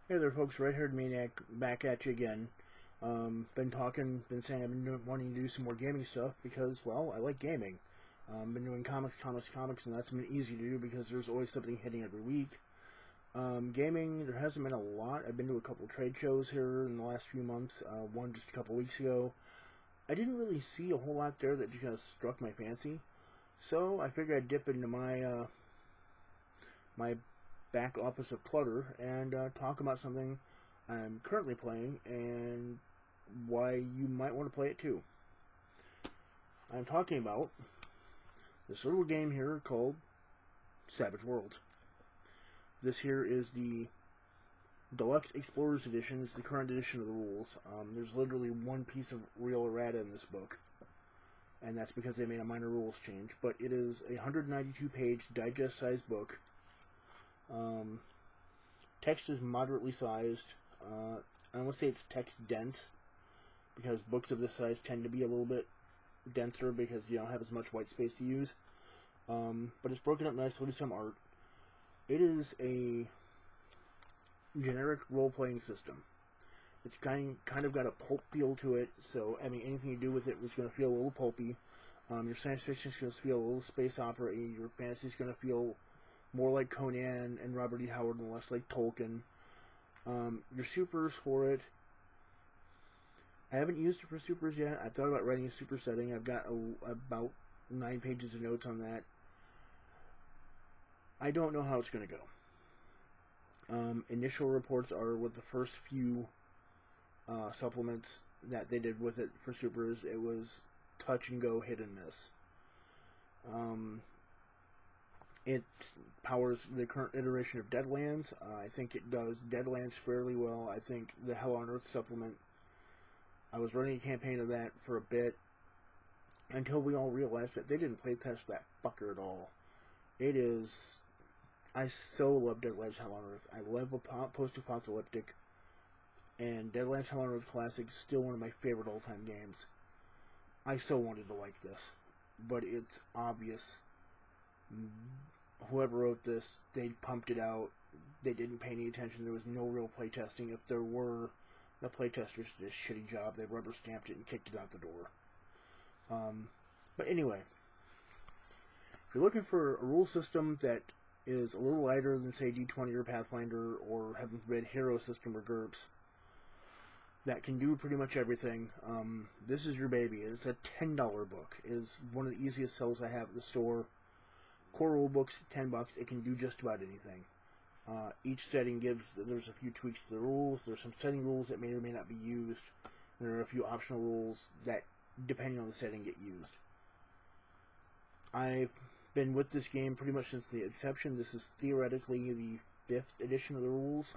Hey there, folks. Red-haired maniac back at you again. Been saying I've been wanting to do some more gaming stuff because, well, I like gaming. Been doing comics, and that's been easy to do because there's always something hitting every week. Gaming, there hasn't been a lot. I've been to a couple trade shows here in the last few months. One just a couple weeks ago. I didn't really see a whole lot there that just kind of struck my fancy, so I figured I'd dip into my back office of clutter and talk about something I'm currently playing and why you might want to play it too. I'm talking about this little game here called Savage Worlds. This here is the Deluxe Explorers Edition. It's the current edition of the rules. There's literally one piece of real errata in this book, and that's because they made a minor rules change. But it is a 192-page digest-sized book. Text is moderately sized. I want to say it's text dense because books of this size tend to be a little bit denser because you don't have as much white space to use. But it's broken up nicely with some art. It is a generic role-playing system. It's kind of got a pulp feel to it, so I mean anything you do with it is going to feel a little pulpy. Your science fiction is going to feel a little space opera-y. Your fantasy is going to feel more like Conan and Robert E. Howard and less like Tolkien. Your supers for it, I haven't used it for supers yet. I thought about writing a super setting. I've got about 9 pages of notes on that. I don't know how it's going to go. Initial reports are with the first few supplements that they did with it for supers. It was touch and go, hit and miss. It powers the current iteration of Deadlands. I think it does Deadlands fairly well. I think the Hell on Earth supplement, I was running a campaign of that for a bit until we all realized that they didn't playtest that fucker at all. It is... I so love Deadlands Hell on Earth. I love post-apocalyptic, and Deadlands Hell on Earth Classic is still one of my favorite all-time games. I so wanted to like this, but it's obvious. Whoever wrote this, they pumped it out. They didn't pay any attention. There was no real playtesting. If there were, the playtesters did a shitty job. They rubber stamped it and kicked it out the door. But anyway, if you're looking for a rule system that is a little lighter than, say, D20 or Pathfinder or, heaven forbid, Hero System or GURPS, that can do pretty much everything, this is your baby. It's a $10 book. It is one of the easiest sells I have at the store. Core rule books, $10. It can do just about anything. Each setting there's a few tweaks to the rules. There's some setting rules that may or may not be used. There are a few optional rules that, depending on the setting, get used. I've been with this game pretty much since the inception. This is theoretically the 5th edition of the rules.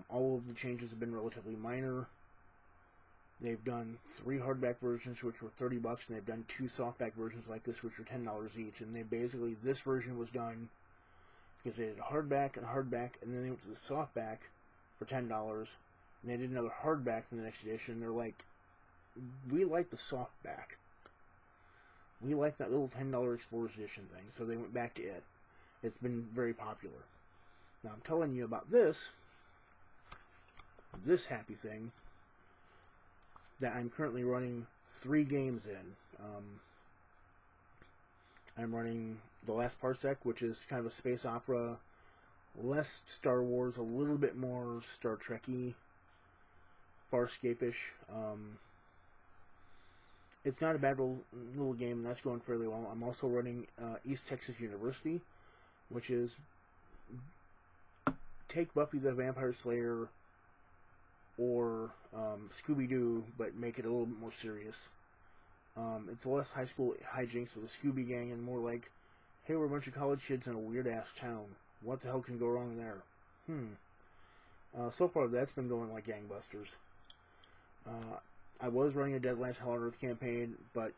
All of the changes have been relatively minor. They've done 3 hardback versions, which were $30, and they've done 2 softback versions like this, which were $10 each. And they basically, this version was done because they did a hardback and a hardback, and then they went to the softback for $10. And they did another hardback in the next edition. They're like, we like the softback. We like that little $10 Explorers Edition thing, so they went back to it. It's been very popular. Now I'm telling you about this happy thing, that I'm currently running 3 games in. I'm running The Last Parsec, which is kind of a space opera, less Star Wars, a little bit more Star Trek-y, Farscape-ish. It's not a bad little game, and that's going fairly well. I'm also running East Texas University, which is take Buffy the Vampire Slayer or Scooby-Doo, but make it a little bit more serious. It's less high school hijinks with a Scooby gang and more like, hey, we're a bunch of college kids in a weird-ass town. What the hell can go wrong there? So far, that's been going like gangbusters. I was running a Deadlands Hell on Earth campaign, but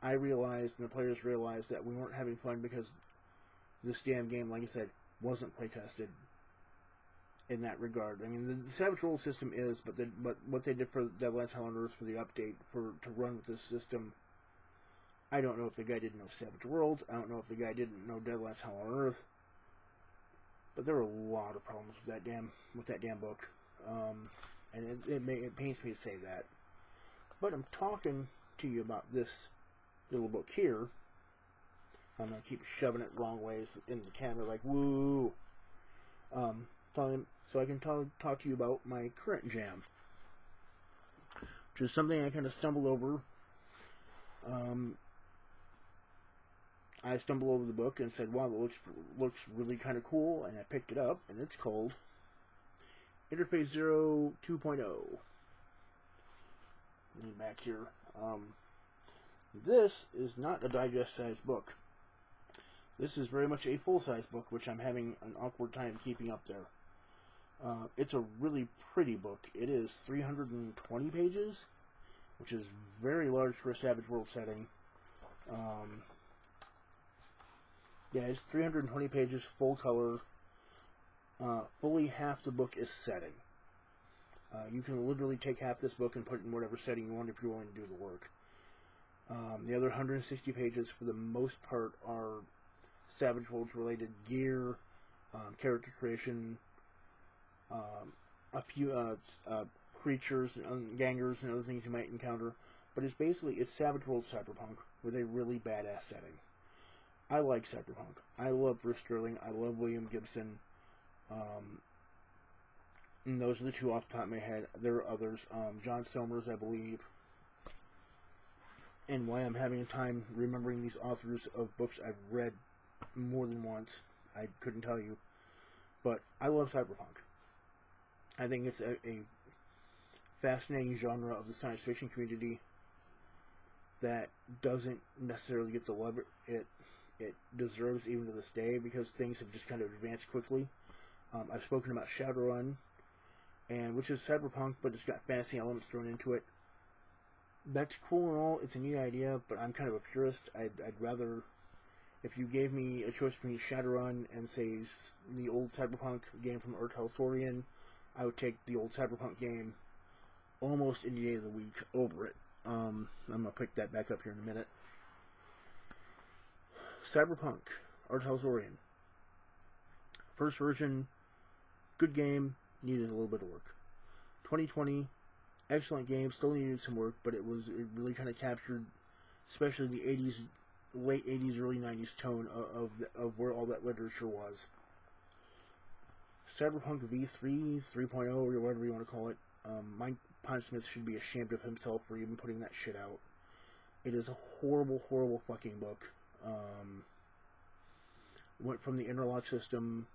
I realized, and the players realized, that we weren't having fun because this damn game, like I said, wasn't playtested in that regard. I mean, the Savage World system is, but what they did for Deadlands Hell on Earth for the update to run with this system, I don't know if the guy didn't know Savage Worlds. I don't know if the guy didn't know Deadlands Hell on Earth. But there are a lot of problems with that damn book, and it pains me to say that. But I'm talking to you about this little book here. I'm gonna keep shoving it wrong ways in the camera, like woo. So I can talk to you about my current jam, which is something I kind of stumbled over. I stumbled over the book and said, "Wow, that looks really kind of cool," and I picked it up, and it's called Interface Zero 2.0. Back here. This is not a digest-sized book. This is very much a full-size book, which I'm having an awkward time keeping up there. It's a really pretty book. It is 320 pages, which is very large for a Savage World setting. Yeah, it's 320 pages, full color. Fully half the book is setting. You can literally take half this book and put it in whatever setting you want if you're willing to do the work. The other 160 pages, for the most part, are Savage Worlds related gear, character creation, a few creatures and gangers and other things you might encounter. But it's Savage Worlds Cyberpunk with a really badass setting. I like Cyberpunk. I love Bruce Sterling. I love William Gibson. And those are the two off the top of my head. There are others. John Somers, I believe. And why I'm having a time remembering these authors of books I've read more than once, I couldn't tell you. But I love Cyberpunk. I think it's a fascinating genre of the science fiction community that doesn't necessarily get the love it deserves even to this day, because things have just kind of advanced quickly. I've spoken about Shadowrun, which is Cyberpunk, but it's got fantasy elements thrown into it. That's cool and all, it's a neat idea, but I'm kind of a purist. I'd rather, if you gave me a choice between Shadowrun and, say, the old Cyberpunk game from Ur Talsorian, I would take the old Cyberpunk game almost any day of the week over it. I'm going to pick that back up here in a minute. Cyberpunk, Ur Talsorian. First version, good game, needed a little bit of work. 2020, excellent game, still needed some work, but it really kind of captured, especially the 80s, late 80s, early 90s tone of where all that literature was. Cyberpunk V3, 3.0, or whatever you want to call it. Mike Pondsmith should be ashamed of himself for even putting that shit out. It is a horrible, horrible fucking book. Went from the interlock system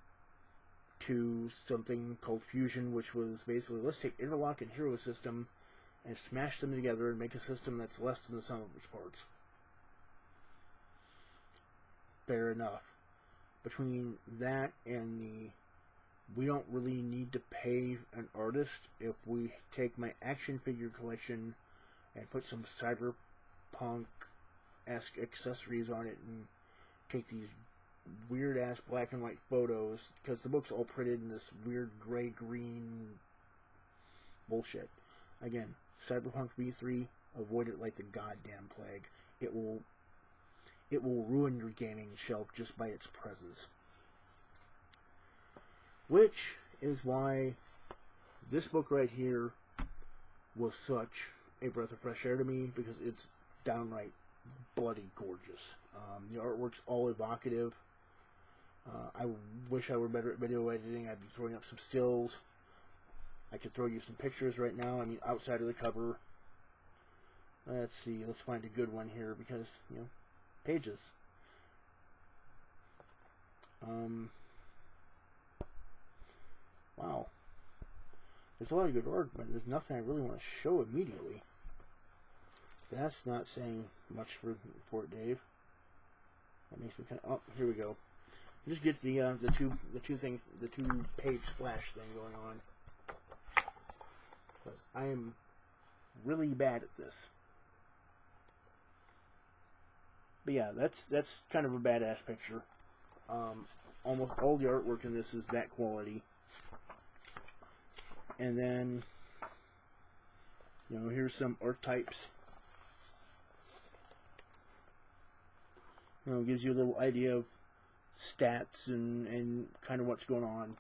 to something called Fusion, which was basically, let's take interlock and hero system and smash them together and make a system that's less than the sum of its parts. Fair enough. Between that and we don't really need to pay an artist if we take my action figure collection and put some cyberpunk-esque accessories on it and take these weird-ass black and white photos, because the book's all printed in this weird gray-green bullshit. Again, Cyberpunk V3, avoid it like the goddamn plague. It will ruin your gaming shelf just by its presence. Which is why this book right here was such a breath of fresh air to me, because it's downright bloody gorgeous. The artwork's all evocative. I wish I were better at video editing. I'd be throwing up some stills. I could throw you some pictures right now. I mean, outside of the cover. Let's see. Let's find a good one here, because, pages. Wow. There's a lot of good art, but there's nothing I really want to show immediately. That's not saying much for it, Dave. That makes me kind of... Oh, here we go. Just get the two page splash thing going on. Because I am really bad at this. But yeah, that's kind of a badass picture. Almost all the artwork in this is that quality. And then, here's some archetypes. Gives you a little idea of stats and kind of what's going on.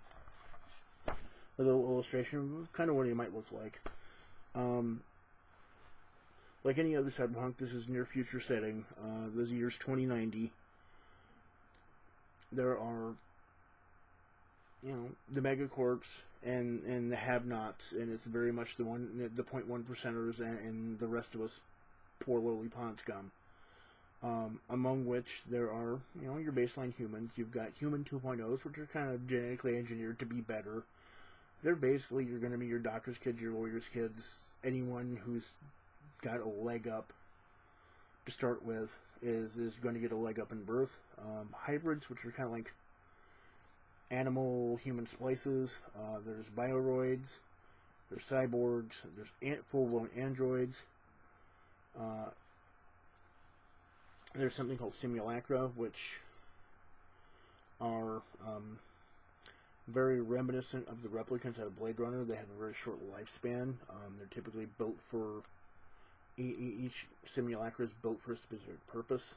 A little illustration of kind of what he might look like. Like any other cyberpunk, this is near future setting. The year's 2090. There are, the megacorps and the have-nots, and it's very much the 0.1 percenters and the rest of us poor lowly pond scum. Among which there are, your baseline humans. You've got human 2.0s, which are kind of genetically engineered to be better. They're basically, you're going to be your doctor's kids, your lawyer's kids, anyone who's got a leg up to start with is going to get a leg up in birth. Hybrids, which are kind of like animal-human splices. There's bioroids. There's cyborgs. There's full-blown androids. There's something called simulacra, which are very reminiscent of the replicants out of Blade Runner. They have a very short lifespan. They're typically built for... Each simulacra is built for a specific purpose.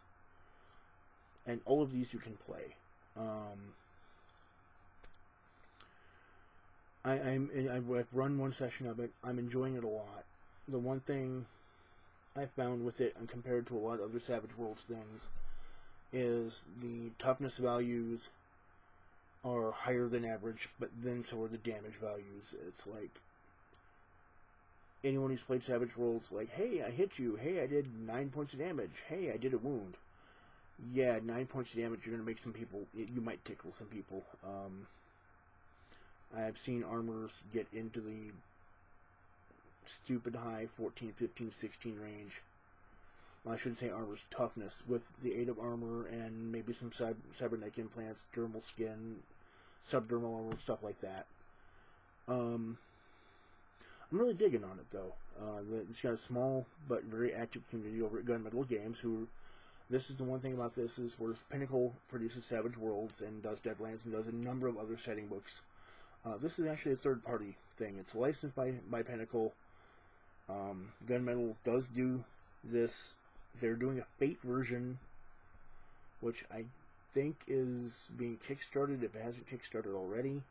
And all of these you can play. I've run one session of it. I'm enjoying it a lot. The one thing I found with it, and compared to a lot of other Savage Worlds things, is the toughness values are higher than average, but then so are the damage values. It's like, anyone who's played Savage Worlds, like, hey, I hit you. Hey, I did 9 points of damage. Hey, I did a wound. Yeah, 9 points of damage, you're going to make some people, you might tickle some people. I've seen armors get into the stupid high 14, 15, 16 range. Well, I shouldn't say armor's toughness. With the 8 of armor and maybe some cybernetic implants, dermal skin, subdermal armor, stuff like that. I'm really digging on it, though. It's got a small but very active community over at Gunmetal Games. This is the one thing about this is where Pinnacle produces Savage Worlds and does Deadlands and does a number of other setting books. This is actually a third-party thing. It's licensed by Pinnacle. Gunmetal does do this. They're doing a Fate version, which I think is being kickstarted if it hasn't kickstarted already.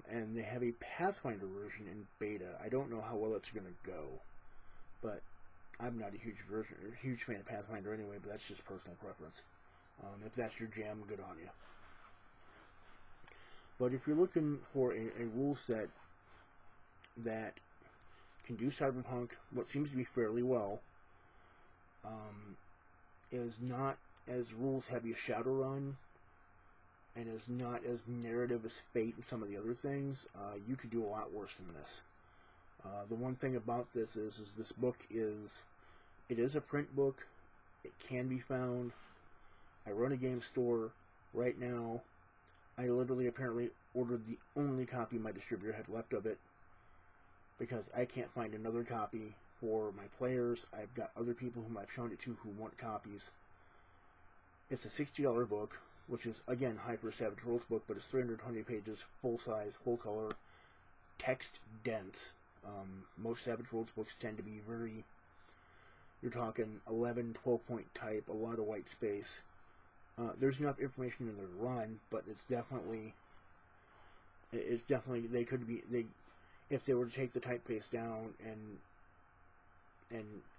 And they have a Pathfinder version in beta. I don't know how well it's going to go, but I'm not a huge fan of Pathfinder anyway, but that's just personal preference. If that's your jam, good on you. But if you're looking for a rule set that can do Cyberpunk, what seems to be fairly well, is not as rules heavy as Shadowrun, and is not as narrative as Fate and some of the other things, you could do a lot worse than this. The one thing about this is this book it is a print book. It can be found. I run a game store right now. I literally apparently ordered the only copy my distributor had left of it because I can't find another copy for my players. I've got other people whom I've shown it to who want copies. It's a $60 book, which is, again, high for a Savage Worlds book, but it's 320 pages, full size, full color, text dense. Most Savage Worlds books tend to be very, you're talking 11, 12 point type, a lot of white space. There's enough information in there to run, but it's definitely, they could be, if they were to take the typeface down and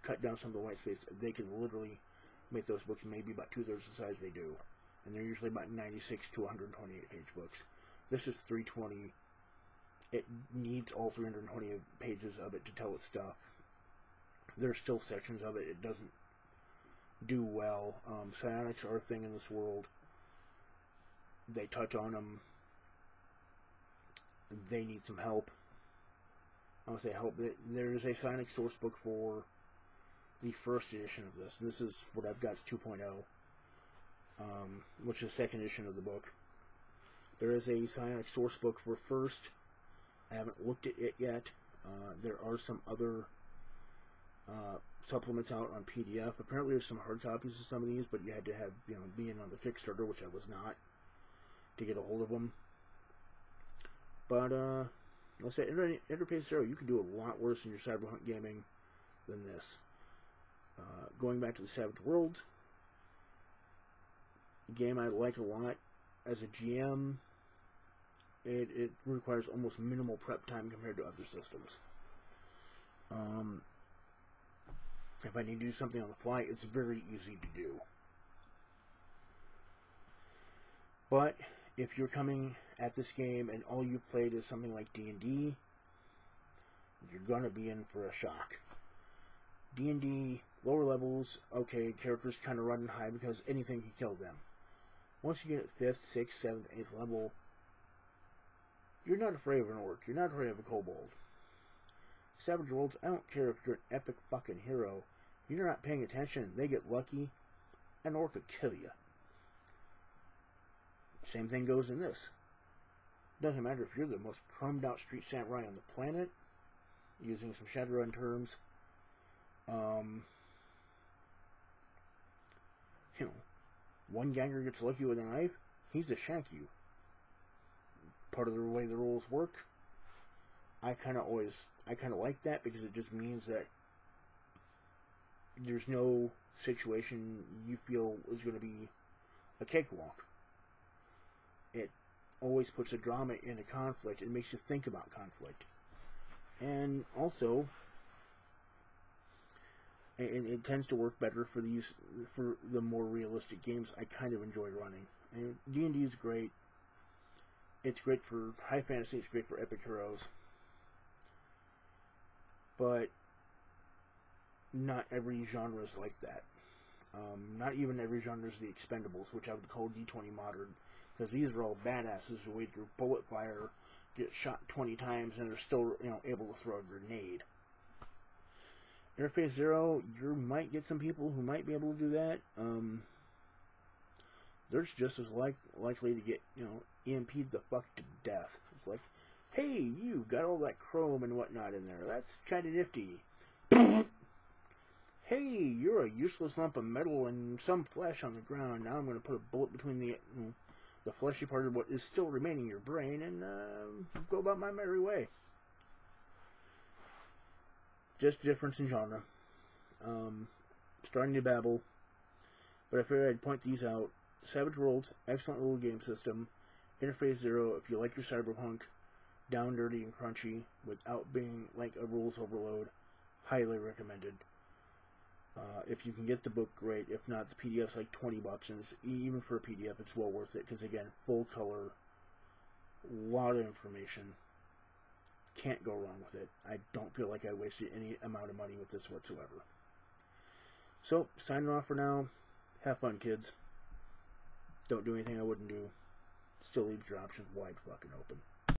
cut down some of the white space, they could literally make those books maybe about 2/3 the size they do. And they're usually about 96 to 128 page books. This is 320. It needs all 320 pages of it to tell its stuff. There's still sections of it doesn't do well. Psionics are a thing in this world. They touch on them. They need some help. I would say help. There is a Psionic source book for the first edition of this. This is what I've got, is 2.0. Which is the second edition of the book. There is a Psionic source book for first. I haven't looked at it yet. There are some other supplements out on PDF. Apparently there's some hard copies of some of these, but you had to have, be in on the Kickstarter, which I was not, to get a hold of them. But, let's say, Interface Zero, you can do a lot worse in your Cyberpunk gaming than this. Going back to the Savage Worlds, game I like a lot as a GM. It requires almost minimal prep time compared to other systems. If I need to do something on the fly, it's very easy to do. But if you're coming at this game and all you've played is something like D&D, you're going to be in for a shock. D&D, lower levels, okay, characters kind of running high because anything can kill them. Once you get at 5th, 6th, 7th, 8th level, you're not afraid of an orc. You're not afraid of a kobold. Savage Worlds, I don't care if you're an epic fucking hero. If you're not paying attention and they get lucky, an orc could kill you. Same thing goes in this. Doesn't matter if you're the most chromed out street samurai on the planet, using some Shadowrun terms. You know, one ganger gets lucky with a knife, he's to shank you. Part of the way the rules work. I kind of like that because it just means that there's no situation you feel is going to be a cakewalk. It always puts a drama into conflict. It makes you think about conflict. And also, it tends to work better for the more realistic games I kind of enjoy running. And D&D is great. It's great for high fantasy. It's great for epic heroes. But not every genre is like that. Not even every genre is the Expendables, which I would call D20 modern. Because these are all badasses who wade through bullet fire, get shot 20 times, and are still, able to throw a grenade. Interface Zero, you might get some people who might be able to do that. They're just as likely to get, EMP'd the fuck to death. It's like, hey, you got all that chrome and whatnot in there. That's kind of nifty. Hey, you're a useless lump of metal and some flesh on the ground. Now I'm going to put a bullet between the fleshy part of what is still remaining in your brain and go about my merry way. Just a difference in genre. Starting to babble, but I figured I'd point these out. Savage Worlds, excellent little game system. Interface Zero, if you like your cyberpunk, down, dirty, and crunchy, without being like a rules overload, highly recommended. If you can get the book, great. If not, the PDF's like $20, and even for a PDF, it's well worth it, because again, full color, a lot of information. Can't go wrong with it. I don't feel like I wasted any amount of money with this whatsoever. So, signing off for now. Have fun, kids. Don't do anything I wouldn't do. Still leave your options wide fucking open.